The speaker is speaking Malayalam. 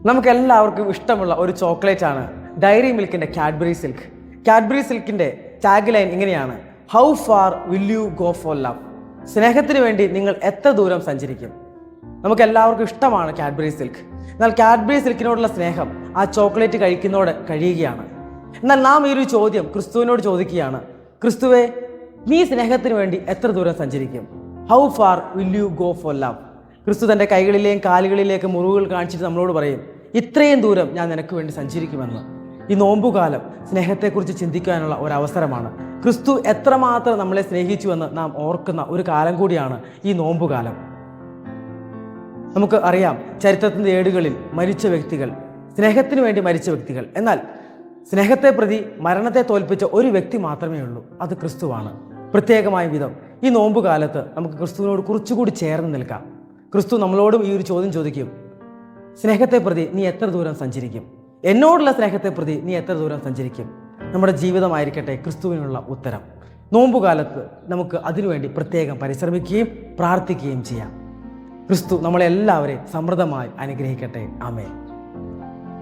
നമുക്കെല്ലാവർക്കും ഇഷ്ടമുള്ള ഒരു ചോക്ലേറ്റ് ആണ് ഡയറി മിൽക്കിൻ്റെ കാഡ്ബറി സിൽക്ക്. കാഡ്ബറി സിൽക്കിൻ്റെ ടാഗ് ലൈൻ ഇങ്ങനെയാണ്: how far will you go for love? സ്നേഹത്തിന് വേണ്ടി നിങ്ങൾ എത്ര ദൂരം സഞ്ചരിക്കും? നമുക്കെല്ലാവർക്കും ഇഷ്ടമാണ് കാഡ്ബറി സിൽക്ക്. എന്നാൽ കാഡ്ബറി സിൽക്കിനോടുള്ള സ്നേഹം ആ ചോക്ലേറ്റ് കഴിക്കുന്നതോടെ കഴിയുകയാണ്. എന്നാൽ നാം ഈ ഒരു ചോദ്യം ക്രിസ്തുവിനോട് ചോദിക്കുകയാണ്: ക്രിസ്തുവേ, നീ സ്നേഹത്തിന് വേണ്ടി എത്ര ദൂരം സഞ്ചരിക്കും? How far will you go for love? ക്രിസ്തു തൻ്റെ കൈകളിലെയും കാലുകളിലേക്ക് മുറിവുകൾ കാണിച്ചിട്ട് നമ്മളോട് പറയും, ഇത്രയും ദൂരം ഞാൻ നിനക്ക് വേണ്ടി സഞ്ചരിക്കുമെന്ന്. ഈ നോമ്പുകാലം സ്നേഹത്തെക്കുറിച്ച് ചിന്തിക്കാനുള്ള ഒരു അവസരമാണ്. ക്രിസ്തു എത്രമാത്രം നമ്മളെ സ്നേഹിച്ചുവെന്ന് നാം ഓർക്കുന്ന ഒരു കാലം കൂടിയാണ് ഈ നോമ്പുകാലം. നമുക്ക് അറിയാം, ചരിത്രത്തിൻ്റെ ഏടുകളിൽ മരിച്ച വ്യക്തികൾ, സ്നേഹത്തിന് വേണ്ടി മരിച്ച വ്യക്തികൾ. എന്നാൽ സ്നേഹത്തെ പ്രതി മരണത്തെ തോൽപ്പിച്ച ഒരു വ്യക്തി മാത്രമേ ഉള്ളൂ, അത് ക്രിസ്തുവാണ്. പ്രത്യേകമായ വിധം ഈ നോമ്പുകാലത്ത് നമുക്ക് ക്രിസ്തുവിനോട് കുറച്ചുകൂടി ചേർന്ന് നിൽക്കാം. ക്രിസ്തു നമ്മളോടും ഈ ഒരു ചോദ്യം ചോദിക്കും: സ്നേഹത്തെ പ്രതി നീ എത്ര ദൂരം സഞ്ചരിക്കും? എന്നോടുള്ള സ്നേഹത്തെ പ്രതി നീ എത്ര ദൂരം സഞ്ചരിക്കും? നമ്മുടെ ജീവിതമായിരിക്കട്ടെ ക്രിസ്തുവിനുള്ള ഉത്തരം. നോമ്പുകാലത്ത് നമുക്ക് അതിനുവേണ്ടി പ്രത്യേകം പരിശ്രമിക്കുകയും പ്രാർത്ഥിക്കുകയും ചെയ്യാം. ക്രിസ്തു നമ്മളെല്ലാവരെയും സമൃദ്ധമായി അനുഗ്രഹിക്കട്ടെ. ആമേൻ.